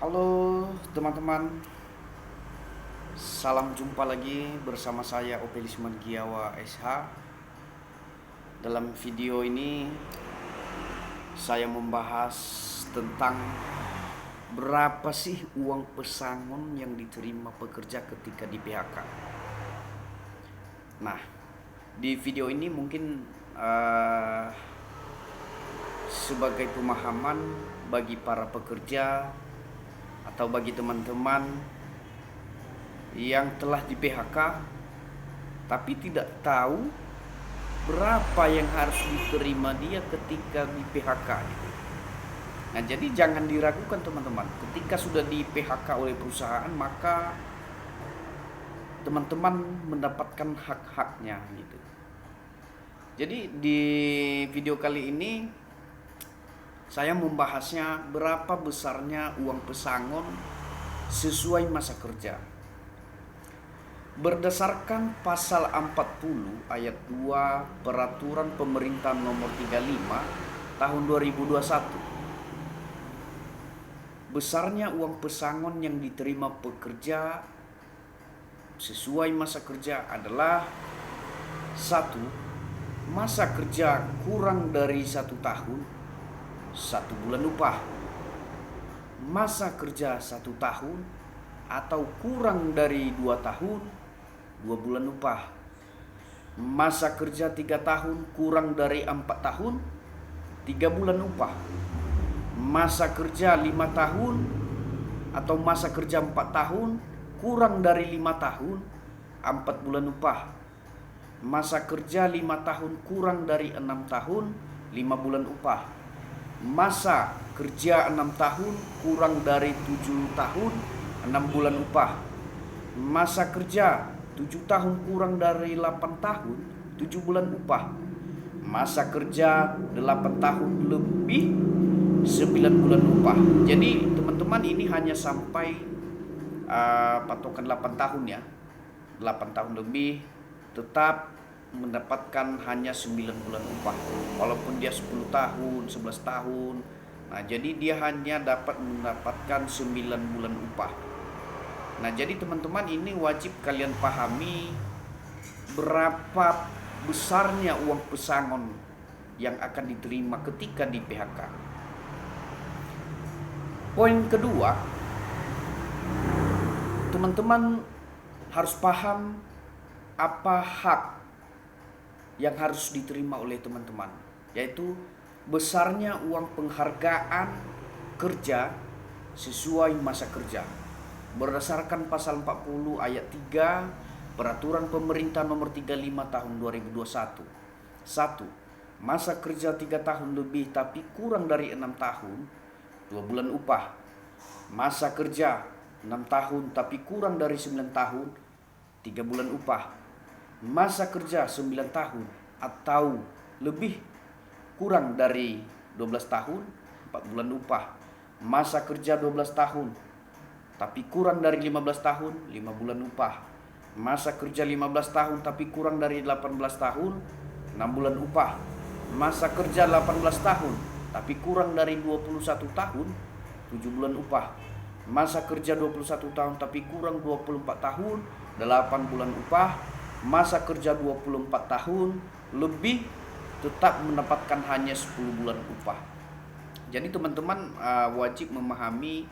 Halo teman-teman, salam jumpa lagi bersama saya Opelisman Giawa SH. Dalam video ini saya membahas tentang berapa sih uang pesangon yang diterima pekerja ketika di PHK. Nah, di video ini mungkin sebagai pemahaman bagi para pekerja atau bagi teman-teman yang telah di PHK tapi tidak tahu berapa yang harus diterima dia ketika di PHK gitu. Nah, jadi jangan diragukan teman-teman, ketika sudah di PHK oleh perusahaan maka teman-teman mendapatkan hak-haknya gitu. Jadi di video kali ini saya membahasnya berapa besarnya uang pesangon sesuai masa kerja. Berdasarkan pasal 40 ayat 2 Peraturan Pemerintah Nomor 35 tahun 2021, besarnya uang pesangon yang diterima pekerja sesuai masa kerja adalah: 1. Masa kerja kurang dari 1 tahun, 1 bulan upah. Masa kerja 1 tahun atau kurang dari 2 tahun, 2 bulan upah. Masa kerja 3 tahun kurang dari 4 tahun, 3 bulan upah. Masa kerja 5 tahun atau masa kerja 4 tahun kurang dari 5 tahun, 4 bulan upah. Masa kerja 5 tahun kurang dari 6 tahun, 5 bulan upah. Masa kerja 6 tahun kurang dari 7 tahun, 6 bulan upah. Masa kerja 7 tahun kurang dari 8 tahun, 7 bulan upah. Masa kerja 8 tahun lebih, 9 bulan upah. Jadi teman-teman, ini hanya sampai patokan 8 tahun ya. 8 tahun lebih tetap mendapatkan hanya 9 bulan upah. Walaupun dia 10 tahun, 11 tahun. Nah, jadi dia hanya dapat mendapatkan 9 bulan upah. Nah, jadi teman-teman, ini wajib kalian pahami berapa besarnya uang pesangon yang akan diterima ketika di PHK. Poin kedua, teman-teman harus paham apa hak yang harus diterima oleh teman-teman, yaitu besarnya uang penghargaan kerja sesuai masa kerja. Berdasarkan pasal 40 ayat 3 Peraturan Pemerintah Nomor 35 tahun 2021. 1. Masa kerja 3 tahun lebih tapi kurang dari 6 tahun, 2 bulan upah. Masa kerja 6 tahun tapi kurang dari 9 tahun, 3 bulan upah. Masa kerja 9 tahun atau lebih kurang dari 12 tahun, 4 bulan upah. Masa kerja 12 tahun tapi kurang dari 15 tahun, 5 bulan upah. Masa kerja 15 tahun tapi kurang dari 18 tahun, 6 bulan upah. Masa kerja 18 tahun tapi kurang dari 21 tahun, 7 bulan upah. Masa kerja 21 tahun tapi kurang 24 tahun, 8 bulan upah. Masa kerja 24 tahun lebih tetap mendapatkan hanya 10 bulan upah. Jadi teman-teman wajib memahami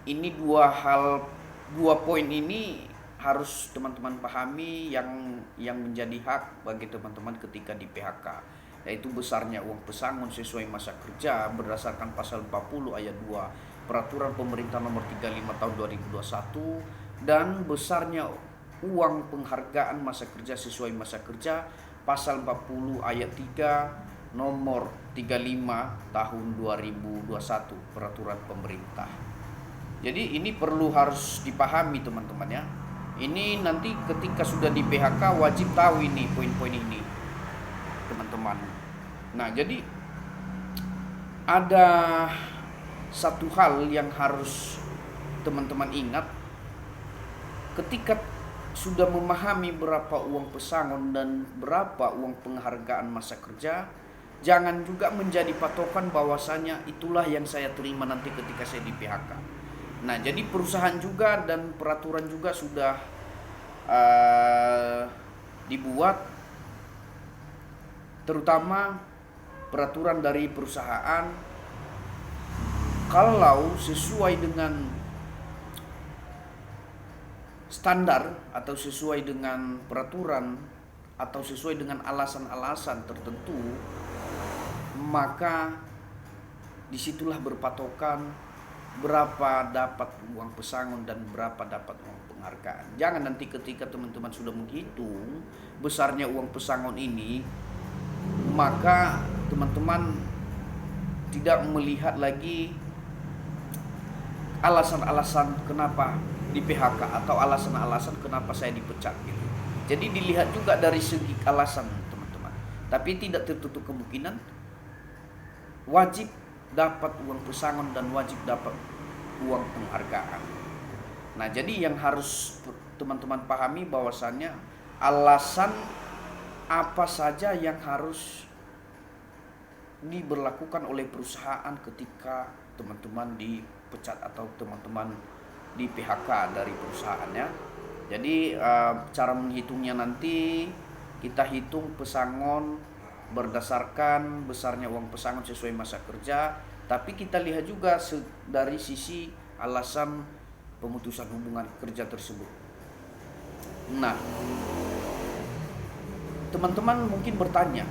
ini dua poin ini harus teman-teman pahami yang menjadi hak bagi teman-teman ketika di PHK, yaitu besarnya uang pesangon sesuai masa kerja berdasarkan pasal 40 ayat 2 Peraturan Pemerintah Nomor 35 tahun 2021, dan besarnya uang penghargaan masa kerja sesuai masa kerja pasal 40 ayat 3 nomor 35 tahun 2021 peraturan pemerintah. Jadi ini perlu harus dipahami teman-teman ya. Ini nanti ketika sudah di PHK wajib tahu ini poin-poin ini teman-teman. Nah, jadi ada satu hal yang harus teman-teman ingat ketika sudah memahami berapa uang pesangon dan berapa uang penghargaan masa kerja. Jangan juga menjadi patokan bahwasanya itulah yang saya terima nanti ketika saya di PHK. Nah, jadi perusahaan juga dan peraturan juga sudah dibuat, terutama peraturan dari perusahaan kalau sesuai dengan standar atau sesuai dengan peraturan atau sesuai dengan alasan-alasan tertentu, maka disitulah berpatokan berapa dapat uang pesangon dan berapa dapat uang penghargaan. Jangan nanti ketika teman-teman sudah menghitung besarnya uang pesangon ini, maka teman-teman tidak melihat lagi alasan-alasan kenapa di PHK atau alasan-alasan kenapa saya dipecat gitu. Jadi dilihat juga dari segi alasan teman-teman. Tapi tidak tertutup kemungkinan wajib dapat uang pesangon dan wajib dapat uang penghargaan. Nah, jadi yang harus teman-teman pahami bahwasannya alasan apa saja yang harus diberlakukan oleh perusahaan ketika teman-teman dipecat atau teman-teman di PHK dari perusahaannya. Jadi cara menghitungnya nanti kita hitung pesangon berdasarkan besarnya uang pesangon sesuai masa kerja, tapi kita lihat juga dari sisi alasan pemutusan hubungan kerja tersebut. Nah, teman-teman mungkin bertanya,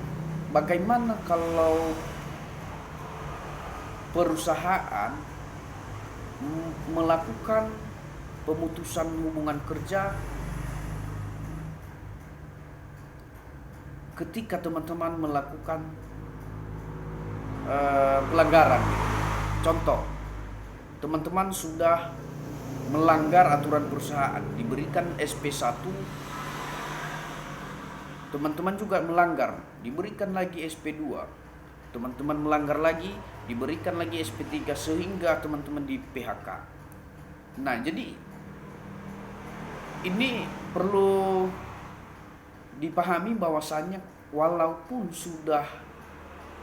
bagaimana kalau perusahaan melakukan pemutusan hubungan kerja ketika teman-teman melakukan pelanggaran. Contoh, teman-teman sudah melanggar aturan perusahaan, diberikan SP1, teman-teman juga melanggar, diberikan lagi SP2, teman-teman melanggar lagi, diberikan lagi SP3, sehingga teman-teman di PHK. Nah, jadi ini perlu dipahami bahwasannya walaupun sudah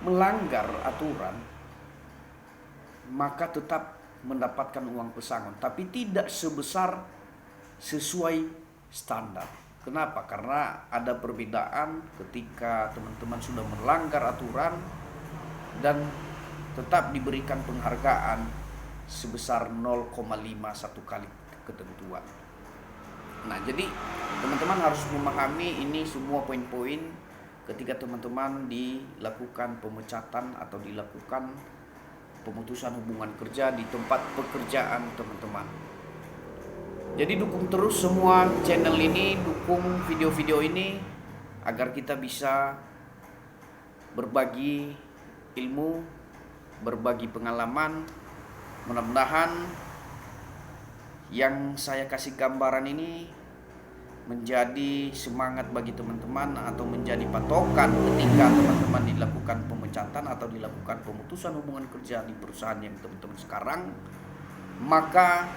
melanggar aturan, maka tetap mendapatkan uang pesangon, tapi tidak sebesar sesuai standar. Kenapa? Karena ada perbedaan ketika teman-teman sudah melanggar aturan dan tetap diberikan penghargaan sebesar 0,51 kali ketentuan. Nah, jadi teman-teman harus memahami ini semua poin-poin ketika teman-teman dilakukan pemecatan atau dilakukan pemutusan hubungan kerja di tempat pekerjaan teman-teman. Jadi dukung terus semua channel ini, dukung video-video ini agar kita bisa berbagi ilmu, berbagi pengalaman. Mudah-mudahan yang saya kasih gambaran ini menjadi semangat bagi teman-teman atau menjadi patokan ketika teman-teman dilakukan pemecatan atau dilakukan pemutusan hubungan kerja di perusahaan yang teman-teman sekarang. Maka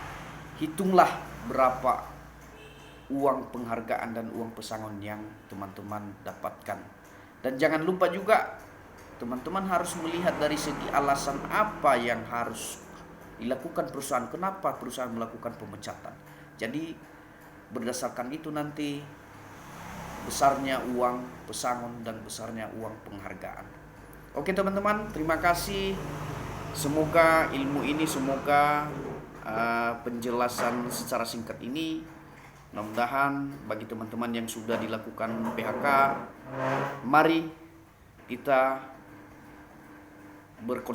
hitunglah berapa uang penghargaan dan uang pesangon yang teman-teman dapatkan. Dan jangan lupa juga teman-teman harus melihat dari segi alasan apa yang harus dilakukan perusahaan, kenapa perusahaan melakukan pemecatan. Jadi berdasarkan itu nanti besarnya uang pesangon dan besarnya uang penghargaan. Oke teman-teman, terima kasih. Semoga ilmu ini, semoga penjelasan secara singkat ini, mudah-mudahan bagi teman-teman yang sudah dilakukan PHK, mari kita berkonsentrasi